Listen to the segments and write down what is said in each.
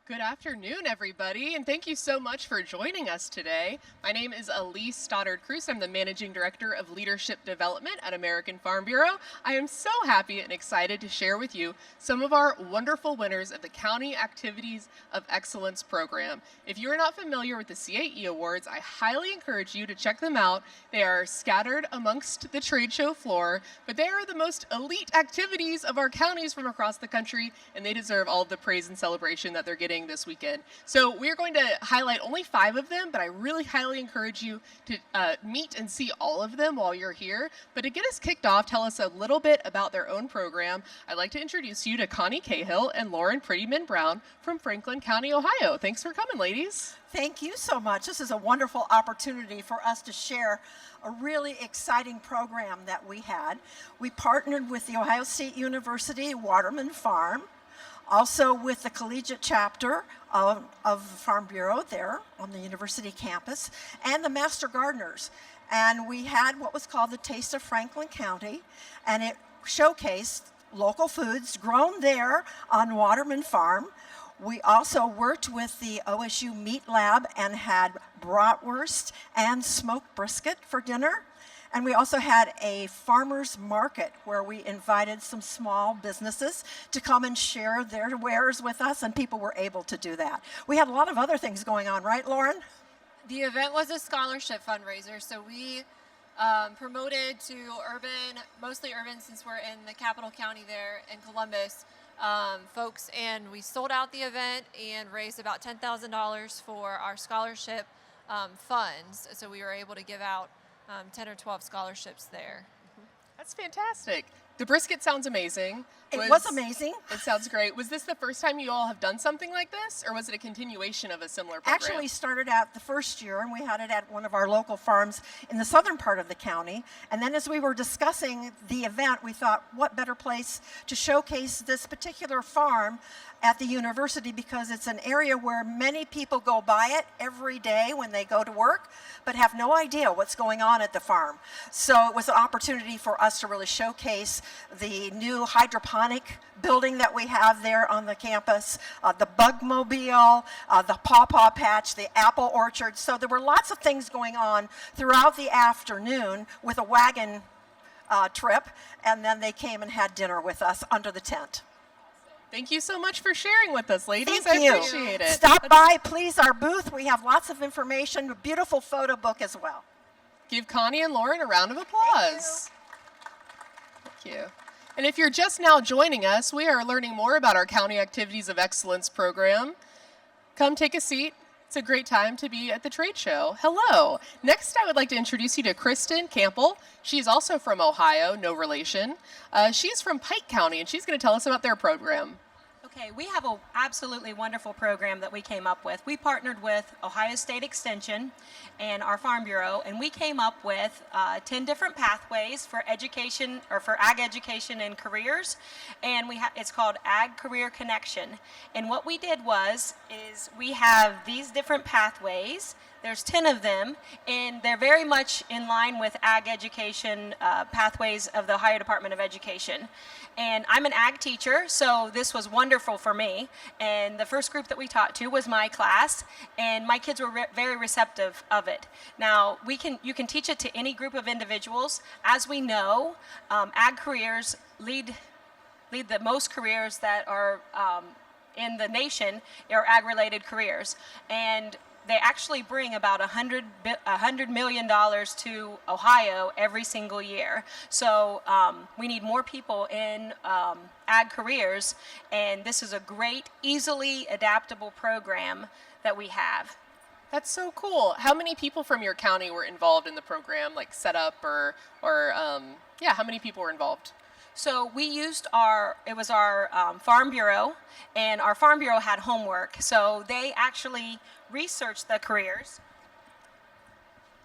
Good afternoon, everybody, and thank you so much for joining us today. My name is Elise Stoddard-Cruz. I'm the Managing Director of Leadership Development at American Farm Bureau. I am so happy and excited to share with you some of our wonderful winners of the County Activities of Excellence program. If you are not familiar with the CAE Awards, I highly encourage you to check them out. They are scattered amongst the trade show floor, but they are the most elite activities of our counties from across the country, and they deserve all of the praise and celebration that they're getting this weekend. So we're going to highlight only 5 of them, but I really highly encourage you to meet and see all of them while you're here. But to get us kicked off, tell us a little bit about their own program, I'd like to introduce you to Connie Cahill and Lauren Prettyman Brown from Franklin County, Ohio. Thanks for coming, ladies. Thank you so much. This is a wonderful opportunity for us to share a really exciting program that we had. We partnered with the Ohio State University Waterman Farm, also with the collegiate chapter of the Farm Bureau there on the university campus, and the Master Gardeners. And we had what was called the Taste of Franklin County, and it showcased local foods grown there on Waterman Farm. We also worked with the OSU Meat Lab and had bratwurst and smoked brisket for dinner. And we also had a farmer's market where we invited some small businesses to come and share their wares with us, and people were able to do that. We had a lot of other things going on, right, Lauren? The event was a scholarship fundraiser, so we promoted to mostly urban since we're in the capital county there in Columbus, folks, and we sold out the event and raised about $10,000 for our scholarship funds. So we were able to give out 10 or 12 scholarships there. That's fantastic. The brisket sounds amazing. It was amazing. It sounds great. Was this the first time you all have done something like this, or was it a continuation of a similar program? Actually started out the first year, and we had it at one of our local farms in the southern part of the county. And then as we were discussing the event, we thought, what better place to showcase this particular farm at the university, because it's an area where many people go by it every day when they go to work, but have no idea what's going on at the farm. So it was an opportunity for us to really showcase the new hydroponic building that we have there on the campus, the bugmobile, the pawpaw patch, the apple orchard. So there were lots of things going on throughout the afternoon with a wagon trip, and then they came and had dinner with us under the tent. Thank you so much for sharing with us, ladies. Thank you. I appreciate it. Stop by, please, our booth. We have lots of information, a beautiful photo book as well. Give Connie and Lauren a round of applause. Thank you. And if you're just now joining us, we are learning more about our County Activities of Excellence program. Come take a seat. It's a great time to be at the trade show. Hello. Next, I would like to introduce you to Kristen Campbell. She's also from Ohio, no relation. She's from Pike County, and she's going to tell us about their program. Okay, we have an absolutely wonderful program that we came up with. We partnered with Ohio State Extension and our Farm Bureau, and we came up with 10 different pathways for education, or for ag education and careers, and it's called Ag Career Connection. And what we did is we have these different pathways. There's 10 of them, and they're very much in line with ag education pathways of the Ohio Department of Education. And I'm an ag teacher, so this was wonderful for me. And the first group that we taught to was my class, and my kids were very receptive of it. Now, you can teach it to any group of individuals. As we know, ag careers lead the most careers that are in the nation are ag-related careers. And they actually bring about $100 million to Ohio every single year. So we need more people in ag careers, and this is a great, easily adaptable program that we have. That's so cool. How many people from your county were involved in the program, like set up or how many people were involved? So we used our Farm Bureau, and our Farm Bureau had homework. So they actually researched the careers.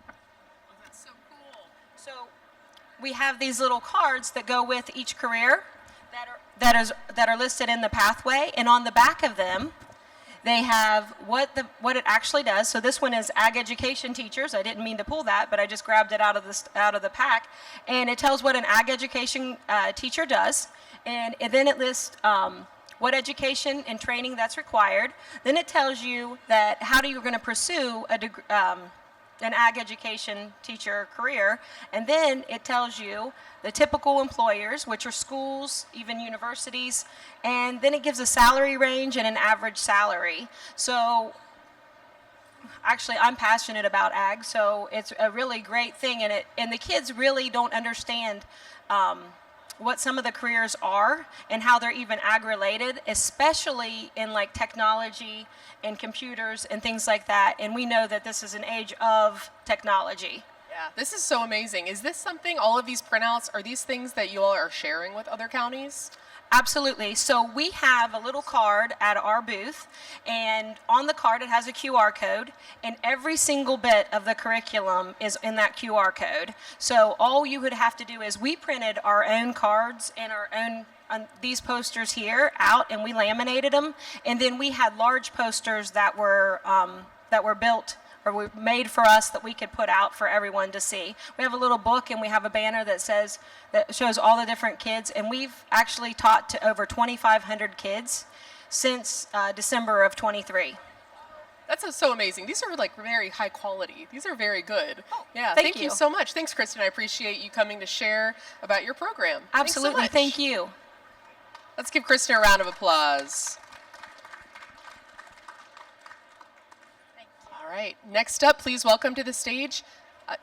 Oh, that's so cool. So we have these little cards that go with each career that are listed in the pathway, and on the back of them, they have what it actually does. So this one is ag education teachers. I didn't mean to pull that, but I just grabbed it out of the pack, and it tells what an ag education teacher does, and then it lists what education and training that's required. Then it tells you that how you're going to pursue an ag education teacher career, and then it tells you the typical employers, which are schools, even universities, and then it gives a salary range and an average salary. So actually, I'm passionate about ag, so it's a really great thing, and the kids really don't understand what some of the careers are and how they're even ag related, especially in like technology and computers and things like that. And we know that this is an age of technology. Yeah, this is so amazing. Is this something, all of these printouts, are these things that you all are sharing with other counties? Absolutely. So we have a little card at our booth, and on the card it has a QR code, and every single bit of the curriculum is in that QR code. So all you would have to do is we printed our own cards and our own these posters here out, and we laminated them, and then we had large posters that were built or were made for us that we could put out for everyone to see. We have a little book and we have a banner that shows all the different kids, and we've actually taught to over 2,500 kids since December of 23. That's so amazing. These are like very high quality. These are very good. Oh, yeah, thank you you so much. Thanks, Kristen. I appreciate you coming to share about your program. Absolutely. Thanks so much. Thank you. Let's give Kristen a round of applause. All right, next up, please welcome to the stage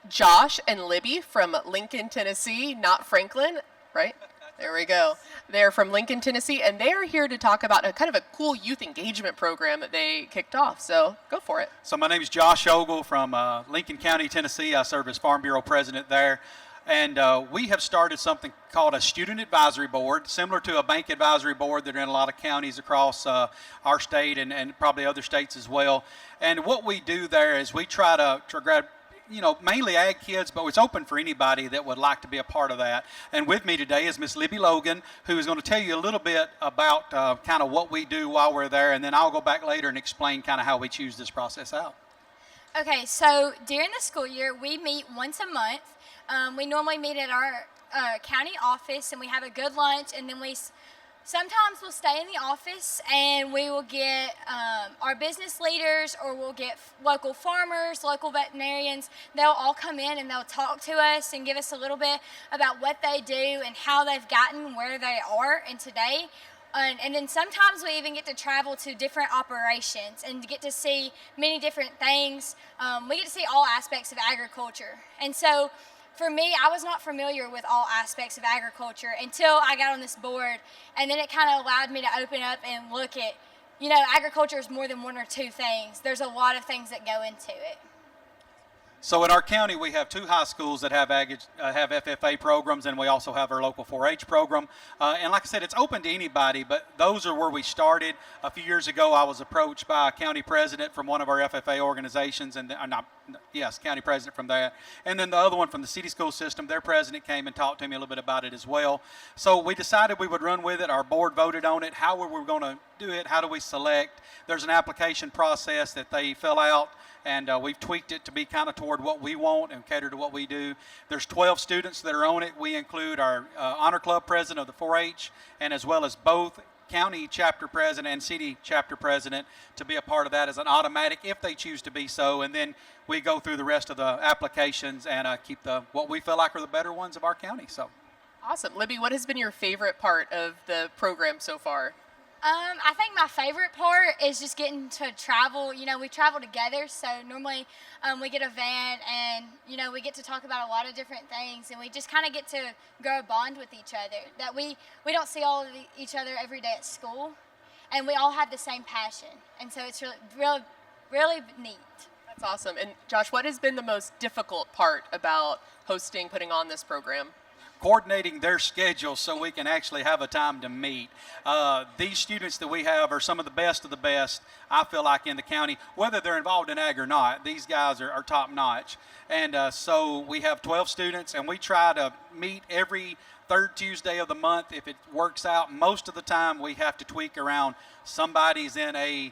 Josh and Libby from Lincoln, Tennessee, not Franklin, right? There we go. They're from Lincoln, Tennessee, and they are here to talk about a kind of a cool youth engagement program that they kicked off. So go for it. So my name is Josh Ogle from Lincoln County, Tennessee. I serve as Farm Bureau president there. And we have started something called a student advisory board, similar to a bank advisory board that are in a lot of counties across our state and probably other states as well. And what we do there is we try to grab, mainly ag kids, but it's open for anybody that would like to be a part of that. And with me today is Miss Libby Logan, who is going to tell you a little bit about kind of what we do while we're there, and then I'll go back later and explain kind of how we choose this process out. Okay, so during the school year, we meet once a month. We normally meet at our county office, and we have a good lunch, and then sometimes we'll stay in the office and we will get our business leaders, or we'll get local farmers, local veterinarians. They'll all come in and they'll talk to us and give us a little bit about what they do and how they've gotten where they are in today. And then sometimes we even get to travel to different operations and get to see many different things. We get to see all aspects of agriculture. And so for me, I was not familiar with all aspects of agriculture until I got on this board, and then it kind of allowed me to open up and look at, agriculture is more than one or two things. There's a lot of things that go into it. So in our county, we have 2 high schools that have FFA programs, and we also have our local 4-H program. And like I said, it's open to anybody, but those are where we started. A few years ago, I was approached by a county president from one of our FFA organizations, and county president from that. And then the other one from the city school system, their president came and talked to me a little bit about it as well. So we decided we would run with it. Our board voted on it. How were we going to do it? How do we select? There's an application process that they fill out, and we've tweaked it to be kind of toward what we want and cater to what we do. There's 12 students that are on it. We include our honor club president of the 4-H, and as well as both county chapter president and city chapter president to be a part of that as an automatic if they choose to be so. And then we go through the rest of the applications and keep what we feel like are the better ones of our county. So awesome. Libby, what has been your favorite part of the program so far? I think my favorite part is just getting to travel. We travel together, so normally we get a van, and we get to talk about a lot of different things, and we just kind of get to grow a bond with each other that we don't see all of each other every day at school, and we all have the same passion, and so it's really neat. That's awesome. And Josh, what has been the most difficult part about putting on this program? Coordinating their schedules so we can actually have a time to meet. These students that we have are some of the best, I feel like, in the county, whether they're involved in ag or not. These guys are top notch. And so we have 12 students, and we try to meet every third Tuesday of the month if it works out. Most of the time we have to tweak around somebody's in a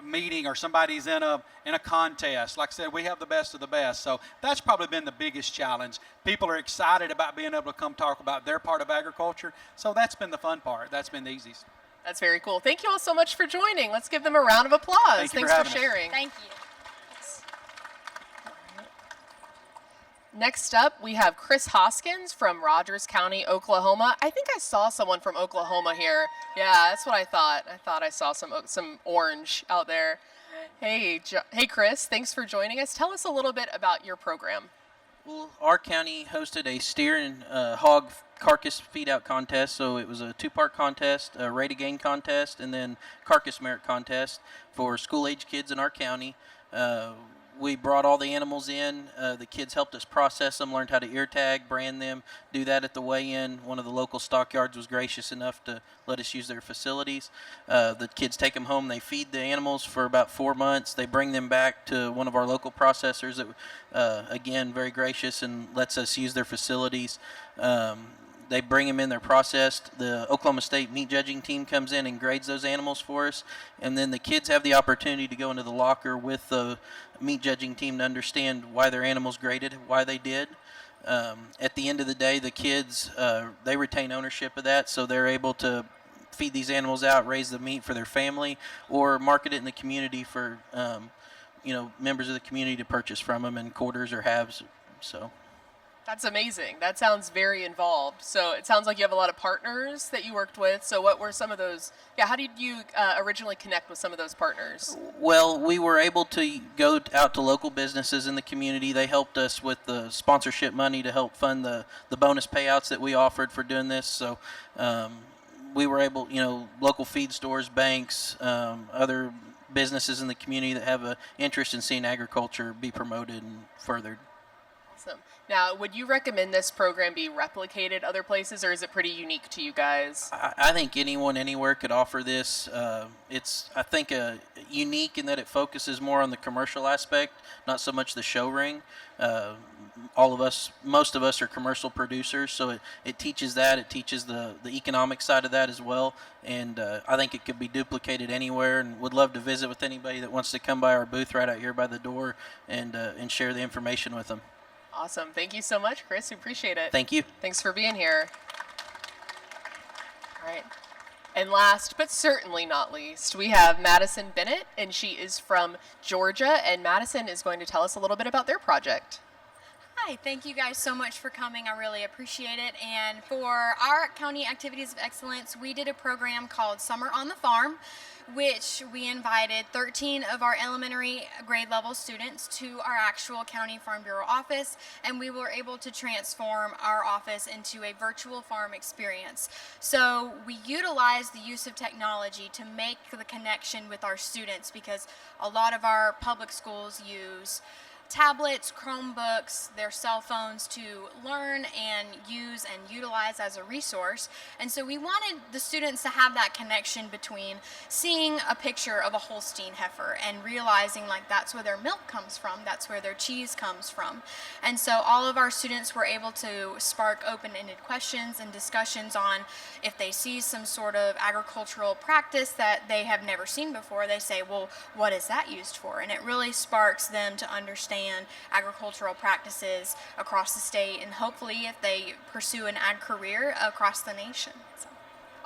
meeting or somebody's in a contest. Like I said, we have the best of the best. So that's probably been the biggest challenge. People are excited about being able to come talk about their part of agriculture. So that's been the fun part. That's been the easiest. That's very cool. Thank you all so much for joining. Let's give them a round of applause. Thank you for Thanks for having us. sharing. Thank you. Next up, we have Chris Hoskins from Rogers County, Oklahoma. I think I saw someone from Oklahoma here. Yeah, that's what I thought. I thought I saw some orange out there. Hey, hey, Chris. Thanks for joining us. Tell us a little bit about your program. Well, our county hosted a steer and hog carcass feed out contest, so it was a two-part contest, a rate of gain contest, and then carcass merit contest for school-age kids in our county. We brought all the animals in. The kids helped us process them, learned how to ear tag, brand them, do that at the weigh-in. One of the local stockyards was gracious enough to let us use their facilities. The kids take them home. They feed the animals for about 4 months. They bring them back to one of our local processors that, again, very gracious and lets us use their facilities. They bring them in, they're processed. The Oklahoma State meat judging team comes in and grades those animals for us. And then the kids have the opportunity to go into the locker with the meat judging team to understand why their animals graded, why they did. At the end of the day, the kids, they retain ownership of that, so they're able to feed these animals out, raise the meat for their family, or market it in the community for, members of the community to purchase from them in quarters or halves. So. That's amazing. That sounds very involved. So it sounds like you have a lot of partners that you worked with. So what were some of those? Yeah, how did you originally connect with some of those partners? Well, we were able to go out to local businesses in the community. They helped us with the sponsorship money to help fund the bonus payouts that we offered for doing this. So we were able, local feed stores, banks, other businesses in the community that have an interest in seeing agriculture be promoted and furthered. Awesome. Now, would you recommend this program be replicated other places, or is it pretty unique to you guys? I think anyone, anywhere could offer this. It's, I think, unique in that it focuses more on the commercial aspect, not so much the show ring. Most of us are commercial producers, so it teaches that. It teaches the economic side of that as well. And I think it could be duplicated anywhere, and would love to visit with anybody that wants to come by our booth right out here by the door and share the information with them. Awesome. Thank you so much, Chris. We appreciate it. Thank you. Thanks for being here. All right. And last, but certainly not least, we have Madison Bennett, and she is from Georgia. And Madison is going to tell us a little bit about their project. Hi, thank you guys so much for coming. I really appreciate it. And for our County Activities of Excellence, we did a program called Summer on the Farm, which we invited 13 of our elementary grade level students to our actual County Farm Bureau office, and we were able to transform our office into a virtual farm experience. So we utilized the use of technology to make the connection with our students, because a lot of our public schools use tablets, Chromebooks, their cell phones to learn and use and utilize as a resource. And so we wanted the students to have that connection between seeing a picture of a Holstein heifer and realizing like that's where their milk comes from, that's where their cheese comes from. And so all of our students were able to spark open-ended questions and discussions on if they see some sort of agricultural practice that they have never seen before, they say, well, what is that used for? And it really sparks them to understand agricultural practices across the state, and hopefully if they pursue an ag career across the nation. So.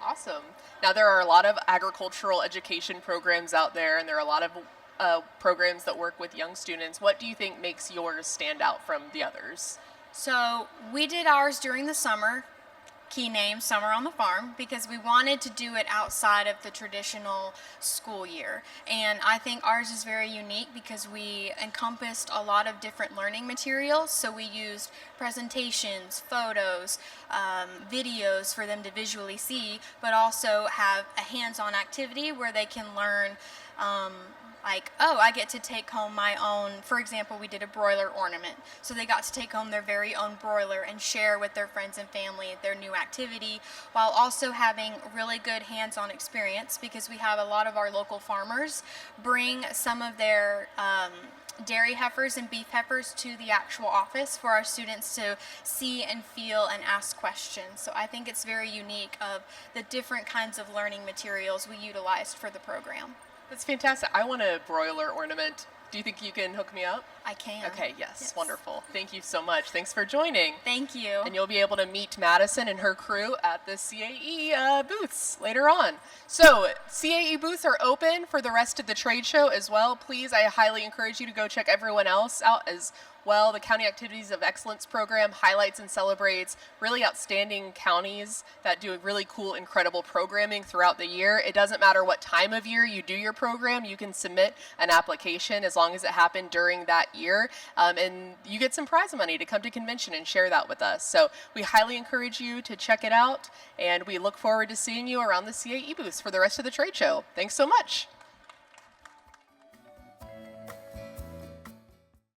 Awesome. Now, there are a lot of agricultural education programs out there, and there are a lot of programs that work with young students. What do you think makes yours stand out from the others? So we did ours during the summer, key name Summer on the Farm, because we wanted to do it outside of the traditional school year. And I think ours is very unique because we encompassed a lot of different learning materials. So we used presentations, photos, videos for them to visually see, but also have a hands-on activity where they can learn I get to take home my own, for example, we did a broiler ornament. So they got to take home their very own broiler and share with their friends and family their new activity, while also having really good hands-on experience, because we have a lot of our local farmers bring some of their dairy heifers and beef heifers to the actual office for our students to see and feel and ask questions. So I think it's very unique of the different kinds of learning materials we utilized for the program. That's fantastic. I want a broiler ornament. Do you think you can hook me up? I can. Okay, yes, wonderful. Thank you so much. Thanks for joining. Thank you. And you'll be able to meet Madison and her crew at the CAE booths later on. So CAE booths are open for the rest of the trade show as well. Please, I highly encourage you to go check everyone else out as well. The County Activities of Excellence program highlights and celebrates really outstanding counties that do really cool, incredible programming throughout the year. It doesn't matter what time of year you do your program, you can submit an application as long as it happened during that year, and you get some prize money to come to convention and share that with us. So we highly encourage you to check it out, and we look forward to seeing you around the CAE booths for the rest of the trade show. Thanks so much.